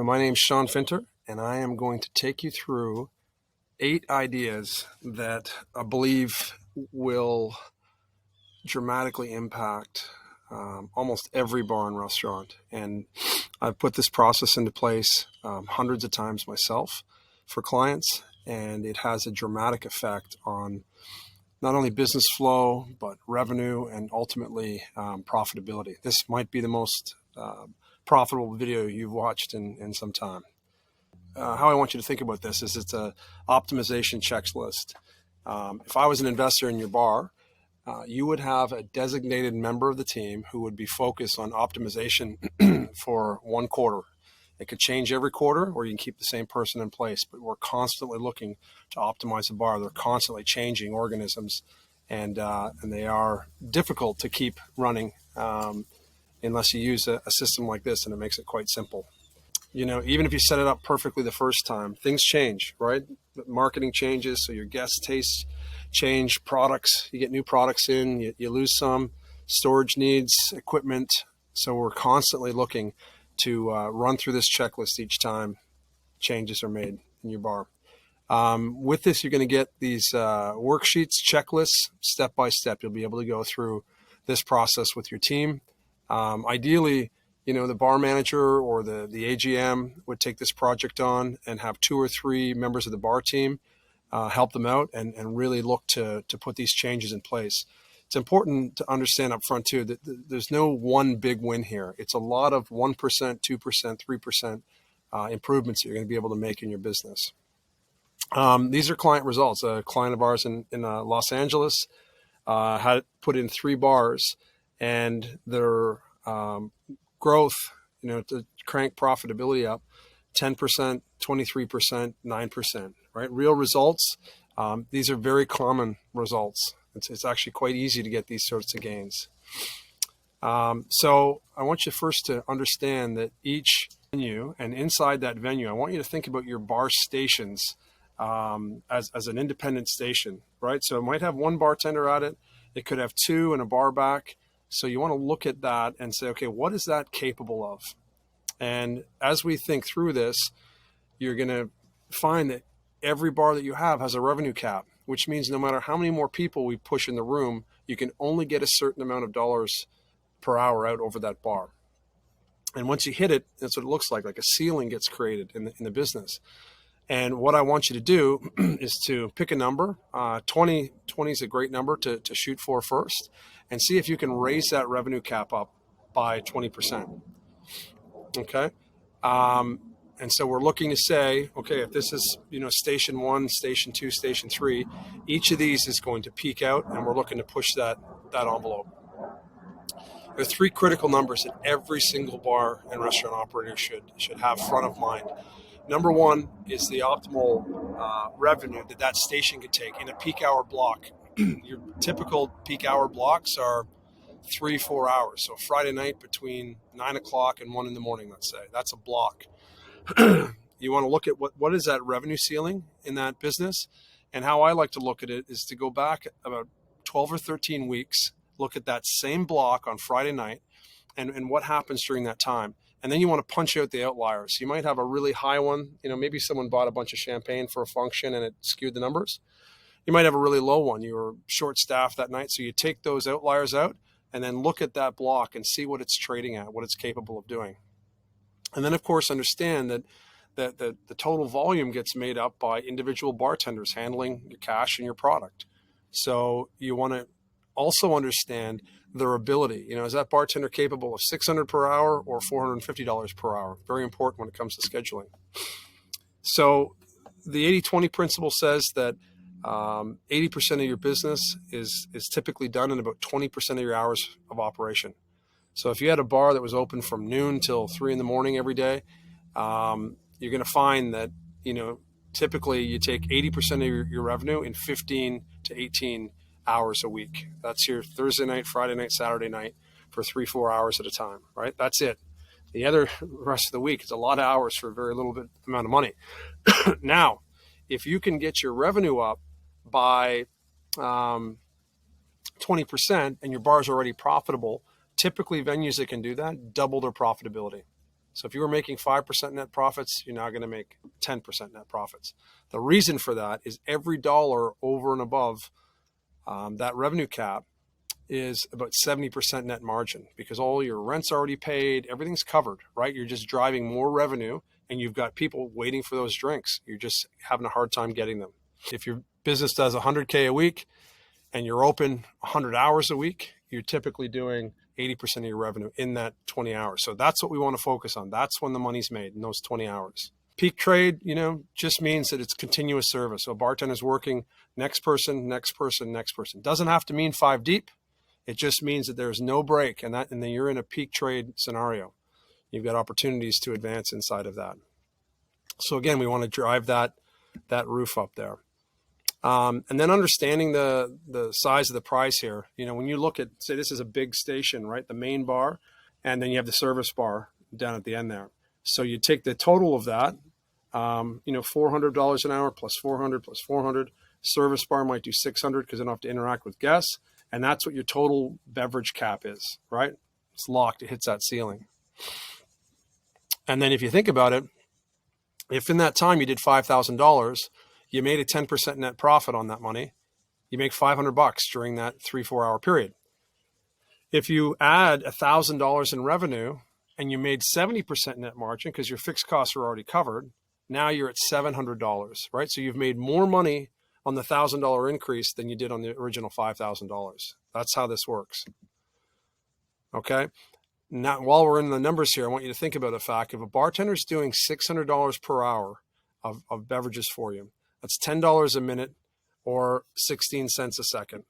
My name's Sean Finter, and I am going to take you through 8 ideas that I believe will dramatically impact almost every bar and restaurant. And I've put this process into place hundreds of times myself for clients, and it has a dramatic effect on not only business flow, but revenue and ultimately profitability. This might be the most profitable video you've watched in some time. How I want you to think about this is it's a optimization checklist. If I was an investor in your bar, you would have a designated member of the team who would be focused on optimization for one quarter. It could change every quarter, or you can keep the same person in place, but we're constantly looking to optimize the bar. They're constantly changing organisms, and they are difficult to keep running unless you use a system like this, and it makes it quite simple. Even if you set it up perfectly the first time, things change, right? Marketing changes, so your guest tastes change, products, you get new products in, you lose some, storage needs, equipment. So we're constantly looking to run through this checklist each time changes are made in your bar. With this, you're going to get these worksheets, checklists, step by step. You'll be able to go through this process with your team. Ideally, the bar manager or the AGM would take this project on and have 2 or 3 members of the bar team help them out and really look to put these changes in place. It's important to understand up front too that there's no one big win here. It's a lot of 1%, 2%, 3% improvements that you're going to be able to make in your business. These are client results. A client of ours in Los Angeles had put in 3 bars, and their growth, to crank profitability up 10%, 23%, 9%, right? Real results. These are very common results. It's actually quite easy to get these sorts of gains. So I want you first to understand that each venue, and inside that venue, I want you to think about your bar stations as an independent station, right? So it might have 1 bartender at it. It could have 2 and a bar back. So you want to look at that and say, okay, what is that capable of? And as we think through this, you're going to find that every bar that you have has a revenue cap, which means no matter how many more people we push in the room, you can only get a certain amount of dollars per hour out over that bar. And once you hit it, that's what it looks like a ceiling gets created in the business. And what I want you to do is to pick a number. 20 is a great number to shoot for first, and see if you can raise that revenue cap up by 20%. Okay. And so we're looking to say, okay, if this is, station 1, station 2, station 3, each of these is going to peak out, and we're looking to push that envelope. There are 3 critical numbers that every single bar and restaurant operator should have front of mind. Number 1 is the optimal revenue that station could take in a peak hour block. Your typical peak hour blocks are 3-4 hours. So Friday night between 9 o'clock and 1 in the morning, let's say. That's a block. You want to look at what is that revenue ceiling in that business. And how I like to look at it is to go back about 12 or 13 weeks, look at that same block on Friday night and what happens during that time. And then you want to punch out the outliers. You might have a really high one. Maybe someone bought a bunch of champagne for a function and it skewed the numbers. You might have a really low one. You were short-staffed that night. So you take those outliers out and then look at that block and see what it's trading at, what it's capable of doing. And then, of course, understand that the total volume gets made up by individual bartenders handling your cash and your product. So you want to also understand their ability. Is that bartender capable of $600 per hour or $450 per hour? Very important when it comes to scheduling. So the 80-20 principle says that 80% of your business is typically done in about 20% of your hours of operation. So if you had a bar that was open from noon till 3 in the morning every day, you're going to find that, typically you take 80% of your revenue in 15 to 18 hours a week. That's your Thursday night, Friday night, Saturday night for 3-4 hours at a time, right? That's it. The other rest of the week is a lot of hours for a very little bit amount of money. Now, if you can get your revenue up by 20% and your bar is already profitable, typically venues that can do that double their profitability. So if you were making 5% net profits, you're now going to make 10% net profits. The reason for that is every dollar over and above that revenue cap is about 70% net margin, because all your rent's already paid, everything's covered, right? You're just driving more revenue, and you've got people waiting for those drinks. You're just having a hard time getting them. If your business does 100K a week and you're open 100 hours a week, you're typically doing 80% of your revenue in that 20 hours. So that's what we want to focus on. That's when the money's made, in those 20 hours. Peak trade, just means that it's continuous service. So a bartender's working next person, next person, next person. Doesn't have to mean 5 deep. It just means that there's no break, and then you're in a peak trade scenario. You've got opportunities to advance inside of that. So again, we want to drive that roof up there. And then understanding the size of the prize here. When you look at, say, this is a big station, right? The main bar, and then you have the service bar down at the end there. So you take the total of that, $400 an hour plus 400 plus 400. Service bar might do 600 because they don't have to interact with guests. And that's what your total beverage cap is, right? It's locked. It hits that ceiling. And then if you think about it, if in that time you did $5,000, you made a 10% net profit on that money, you make $500 during that 3-4 hour period. If you add $1,000 in revenue and you made 70% net margin because your fixed costs are already covered, now you're at $700, right? So you've made more money on the $1,000 increase than you did on the original $5,000. That's how this works. Okay. Now, while we're in the numbers here, I want you to think about the fact if a bartender is doing $600 per hour of beverages for you, that's $10 a minute or 16 cents a second,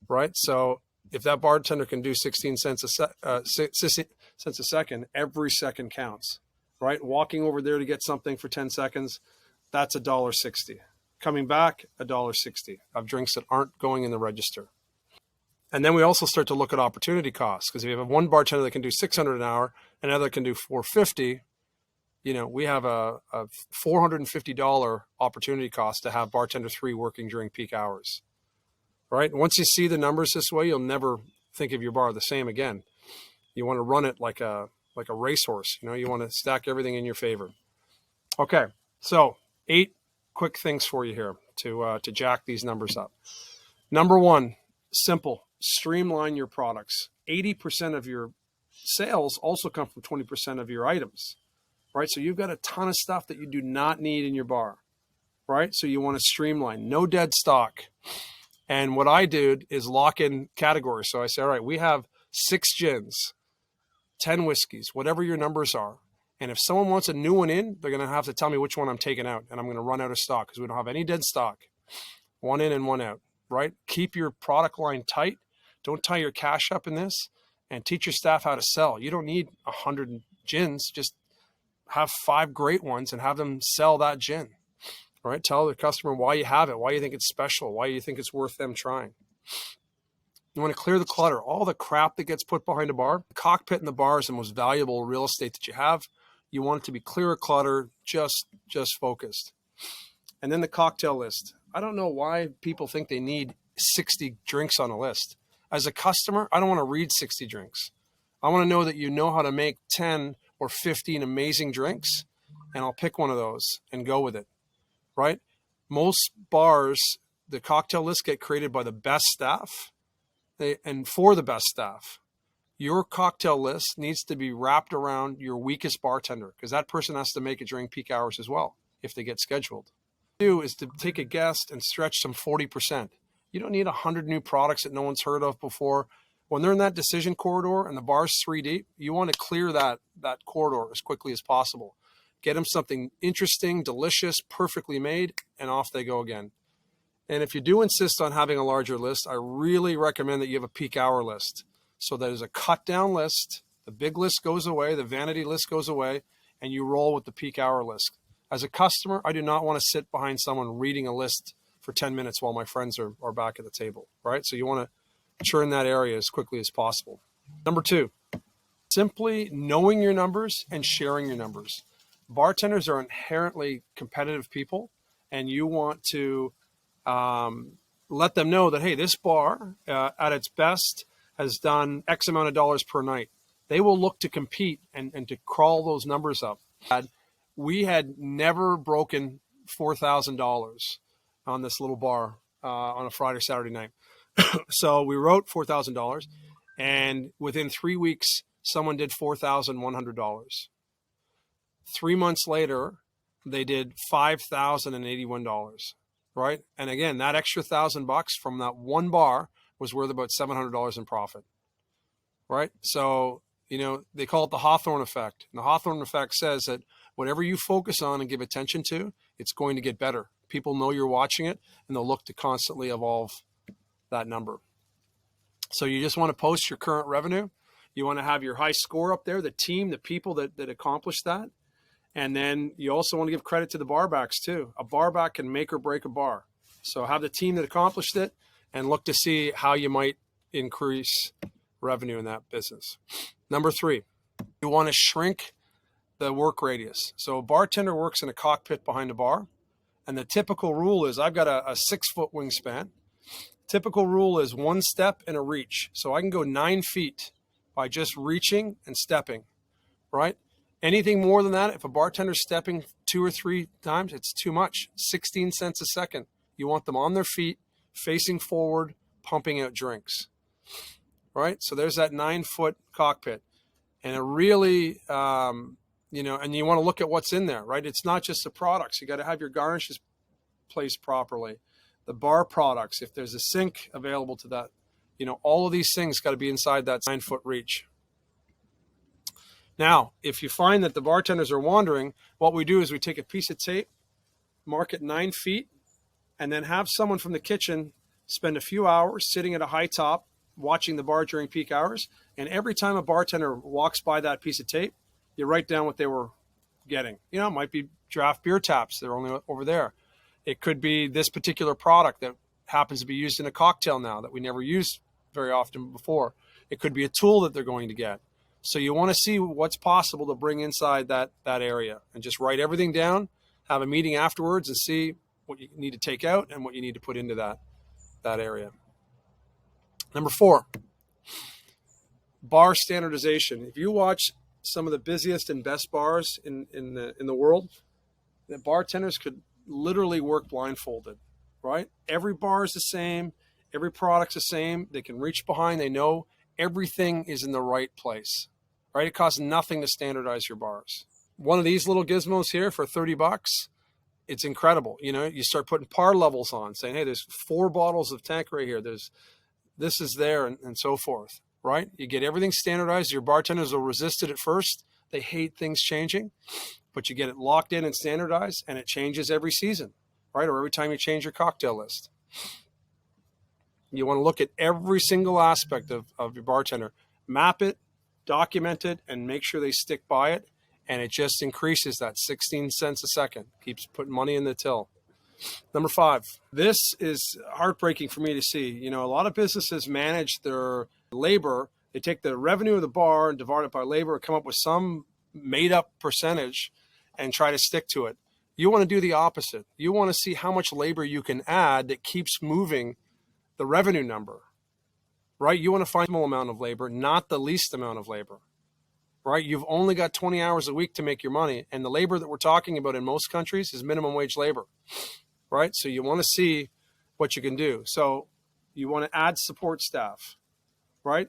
right? So if that bartender can do 16 cents a second, every second counts, right? Walking over there to get something for 10 seconds, that's $1.60. Coming back, $1.60 of drinks that aren't going in the register. And then we also start to look at opportunity costs, because if you have one bartender that can do 600 an hour, and another can do 450, we have a $450 opportunity cost to have bartender 3 working during peak hours, right? Once you see the numbers this way, you'll never think of your bar the same again. You want to run it like a racehorse. You want to stack everything in your favor. Okay, so 8 quick things for you here to jack these numbers up. Number 1, simple. Streamline your products. 80% of your sales also come from 20% of your items, right? So you've got a ton of stuff that you do not need in your bar, right? So you want to streamline. No dead stock. And what I did is lock in categories. So I say, all right, we have 6 gins, 10 whiskeys, whatever your numbers are. And if someone wants a new one in, they're going to have to tell me which one I'm taking out, and I'm going to run out of stock because we don't have any dead stock. One in and one out, right? Keep your product line tight. Don't tie your cash up in this, and teach your staff how to sell. You don't need 100 gins. Just have 5 great ones and have them sell that gin, right? Tell the customer why you have it, why you think it's special, why you think it's worth them trying. You want to clear the clutter, all the crap that gets put behind a bar. The cockpit in the bar is the most valuable real estate that you have. You want it to be clear of clutter, just focused. And then the cocktail list. I don't know why people think they need 60 drinks on a list. As a customer, I don't want to read 60 drinks. I want to know that you know how to make 10 or 15 amazing drinks, and I'll pick one of those and go with it, right? Most bars, the cocktail lists get created by the best staff and for the best staff. Your cocktail list needs to be wrapped around your weakest bartender, because that person has to make it during peak hours as well if they get scheduled. What you do is to take a guest and stretch them 40%. You don't need 100 new products that no one's heard of before. When they're in that decision corridor and the bar's 3 deep, you want to clear that corridor as quickly as possible. Get them something interesting, delicious, perfectly made, and off they go again. And if you do insist on having a larger list, I really recommend that you have a peak hour list. So there's a cut down list. The big list goes away. The vanity list goes away, and you roll with the peak hour list. As a customer, I do not want to sit behind someone reading a list for 10 minutes while my friends are back at the table, right? So you want to churn that area as quickly as possible. Number 2, simply knowing your numbers and sharing your numbers. Bartenders are inherently competitive people, and you want to let them know that, hey, this bar at its best has done X amount of dollars per night. They will look to compete and to crawl those numbers up. We had never broken $4,000 on this little bar on a Friday or Saturday night. So we wrote $4,000, and within 3 weeks, someone did $4,100. 3 months later, they did $5,081, right? And again, that extra $1,000 from that one bar was worth about $700 in profit, right? So, they call it the Hawthorne effect. And the Hawthorne effect says that whatever you focus on and give attention to, it's going to get better. People know you're watching it, and they'll look to constantly evolve that number. So you just want to post your current revenue. You want to have your high score up there, the team, the people that accomplished that. And then you also want to give credit to the barbacks too. A barback can make or break a bar. So have the team that accomplished it and look to see how you might increase revenue in that business. Number 3, you want to shrink the work radius. So a bartender works in a cockpit behind a bar. And the typical rule is I've got a 6-foot wingspan. Typical rule is 1 step and a reach. So I can go 9 feet by just reaching and stepping, right? Anything more than that, if a bartender's stepping 2 or 3 times, it's too much. 16 cents a second. You want them on their feet, facing forward, pumping out drinks, right? So there's that 9-foot cockpit. And it really, and you want to look at what's in there, right? It's not just the products. You got to have your garnishes placed properly. The bar products, if there's a sink available to that, all of these things got to be inside that 9-foot reach. Now, if you find that the bartenders are wandering, what we do is we take a piece of tape, mark it 9 feet, and then have someone from the kitchen spend a few hours sitting at a high top, watching the bar during peak hours. And every time a bartender walks by that piece of tape, you write down what they were getting. It might be draft beer taps. They're only over there. It could be this particular product that happens to be used in a cocktail now that we never used very often before. It could be a tool that they're going to get. So you want to see what's possible to bring inside that area and just write everything down, have a meeting afterwards and see what you need to take out and what you need to put into that area. Number 4, bar standardization. If you watch some of the busiest and best bars in the world, the bartenders could literally work blindfolded, right? Every bar is the same. Every product's the same. They can reach behind. They know everything is in the right place, right? It costs nothing to standardize your bars. One of these little gizmos here for $30, it's incredible. You start putting par levels on, saying, hey, there's 4 bottles of Tanqueray here. This is there, and so forth, right? You get everything standardized. Your bartenders will resist it at first. They hate things changing, but you get it locked in and standardized, and it changes every season, right? Or every time you change your cocktail list. You want to look at every single aspect of your bartender, map it, document it, and make sure they stick by it. And it just increases that 16 cents a second, keeps putting money in the till. Number 5, this is heartbreaking for me to see. A lot of businesses manage their labor. They take the revenue of the bar and divide it by labor, come up with some made up percentage and try to stick to it. You want to do the opposite. You want to see how much labor you can add that keeps moving the revenue number, right? You want to find the amount of labor, not the least amount of labor, right? You've only got 20 hours a week to make your money. And the labor that we're talking about in most countries is minimum wage labor, right? So you want to see what you can do. So you want to add support staff, right?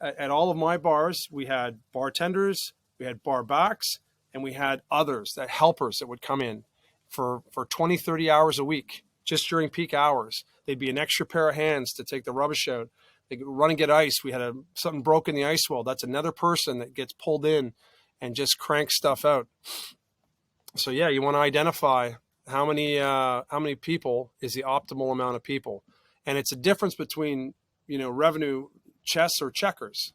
At all of my bars, we had bartenders, we had bar backs, and we had others, that helpers that would come in for 20, 30 hours a week, just during peak hours. They'd be an extra pair of hands to take the rubbish out. They could run and get ice. We had something broke in the ice well. That's another person that gets pulled in and just cranks stuff out. So yeah, you want to identify how many people is the optimal amount of people. And it's a difference between, revenue chess or checkers,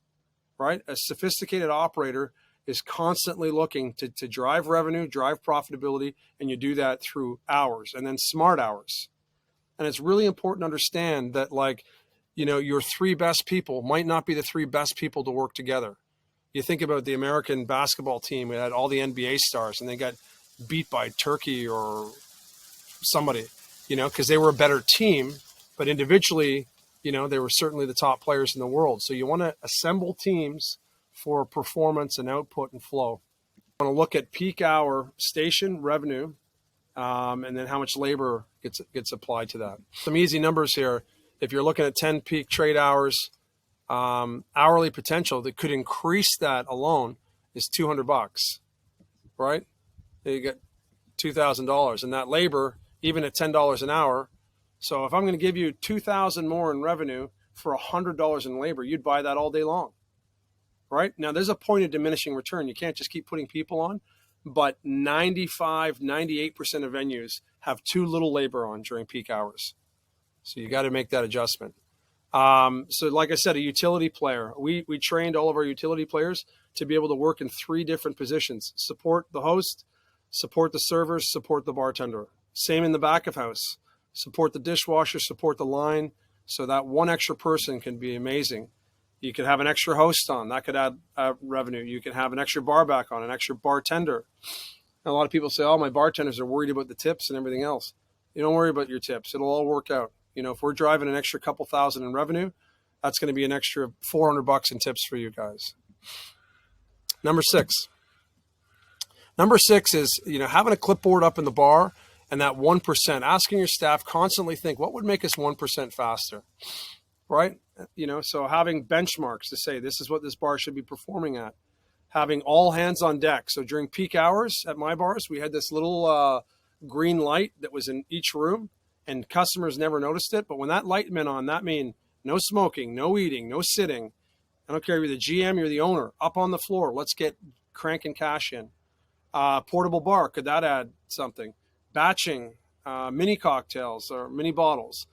right? A sophisticated operator is constantly looking to drive revenue, drive profitability, and you do that through hours and then smart hours. And it's really important to understand that, your 3 best people might not be the 3 best people to work together. You think about the American basketball team. We had all the NBA stars, and they got beat by Turkey or somebody, because they were a better team. But individually, they were certainly the top players in the world. So you want to assemble teams for performance and output and flow. I want to look at peak hour station revenue, and then how much labor gets applied to that. Some easy numbers here. If you're looking at 10 peak trade hours, hourly potential that could increase that alone is $200, right? You get $2,000, and that labor, even at $10 an hour. So if I'm going to give you $2,000 more in revenue for $100 in labor, you'd buy that all day long, right? Now there's a point of diminishing return. You can't just keep putting people on, but 95, 98% of venues have too little labor on during peak hours. So you got to make that adjustment. So like I said, a utility player, we trained all of our utility players to be able to work in 3 different positions: support the host, support the servers, support the bartender. Same in the back of house, support the dishwasher, support the line. So that one extra person can be amazing. You could have an extra host on, that could add revenue. You can have an extra bar back on, an extra bartender. And a lot of people say, oh, my bartenders are worried about the tips and everything else. You don't worry about your tips. It'll all work out. You know, if we're driving an extra couple thousand in revenue, that's going to be an extra $400 in tips for you guys. Number 6. Number 6 is, having a clipboard up in the bar and that 1%, asking your staff constantly think, what would make us 1% faster, right? So having benchmarks to say, this is what this bar should be performing at. Having all hands on deck. So during peak hours at my bars, we had this little green light that was in each room, and customers never noticed it. But when that light went on, that means no smoking, no eating, no sitting. I don't care if you're the GM, you're the owner. Up on the floor, let's get cranking cash in. Portable bar, could that add something? Batching, mini cocktails or mini bottles,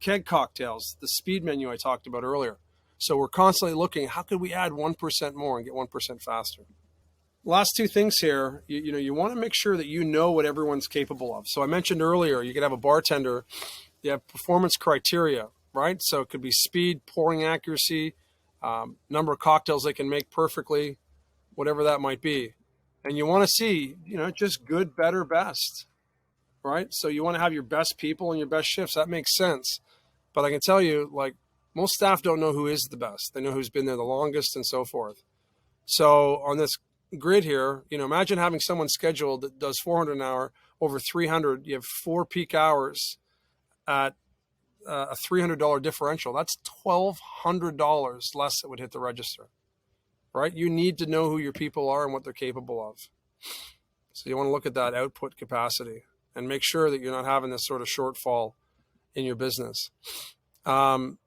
keg cocktails, the speed menu I talked about earlier. So we're constantly looking, how could we add 1% more and get 1% faster? Last 2 things here, you want to make sure that you know what everyone's capable of. So I mentioned earlier, you could have a bartender, you have performance criteria, right? So it could be speed, pouring accuracy, number of cocktails they can make perfectly, whatever that might be. And you want to see, just good, better, best, right? So you want to have your best people and your best shifts. That makes sense. But I can tell you, most staff don't know who is the best. They know who's been there the longest and so forth. So on this grid here, imagine having someone scheduled that does 400 an hour over 300. You have 4 peak hours at a $300 differential. That's $1,200 less that would hit the register, right? You need to know who your people are and what they're capable of. So you want to look at that output capacity and make sure that you're not having this sort of shortfall in your business. And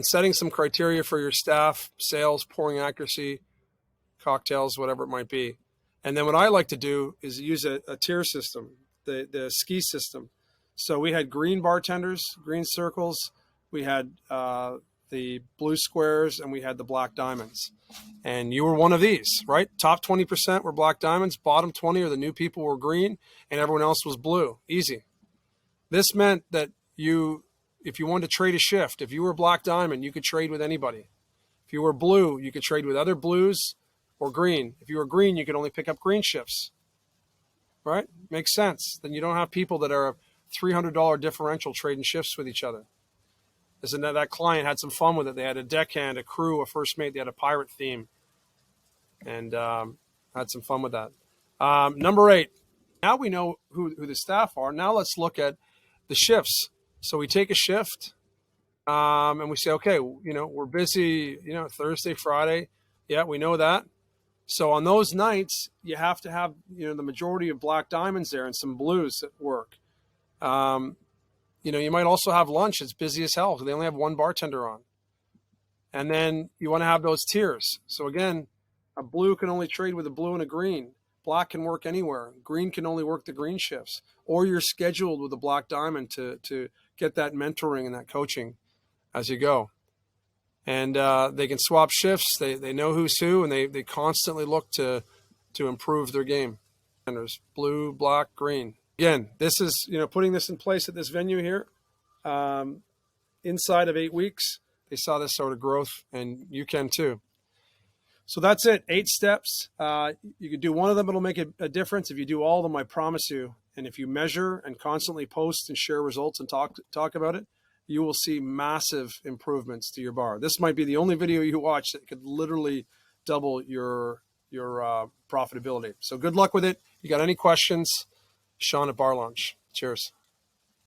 setting some criteria for your staff, sales, pouring accuracy, cocktails, whatever it might be. And then what I like to do is use a tier system, the ski system. So we had green bartenders, green circles, we had the blue squares, and we had the black diamonds. And you were one of these, right? Top 20% were black diamonds, bottom 20 or the new people were green, and everyone else was blue. Easy. This meant that if you wanted to trade a shift, if you were black diamond, you could trade with anybody. If you were blue, you could trade with other blues or green. If you were green, you could only pick up green shifts, right? Makes sense. Then you don't have people that are a $300 differential trading shifts with each other. Isn't that client had some fun with it? They had a deckhand, a crew, a first mate. They had a pirate theme, and had some fun with that. Number 8. Now we know who the staff are. Now let's look at the shifts. So we take a shift, and we say, okay, we're busy, Thursday, Friday. Yeah, we know that. So on those nights, you have to have, the majority of black diamonds there and some blues at work. You might also have lunch. It's busy as hell because they only have one bartender on. And then you want to have those tiers. So again, a blue can only trade with a blue and a green. Black can work anywhere. Green can only work the green shifts. Or you're scheduled with a black diamond to get that mentoring and that coaching as you go. And they can swap shifts. They know who's who, and they constantly look to improve their game. And there's blue, black, green. Again, this is, putting this in place at this venue here. Inside of 8 weeks, they saw this sort of growth, and you can too. So that's it. 8 steps. You could do one of them, it'll make a difference. If you do all of them, I promise you. And if you measure and constantly post and share results and talk about it, you will see massive improvements to your bar. This might be the only video you watch that could literally double your profitability. So good luck with it. You got any questions? Sean at Bar Launch. Cheers.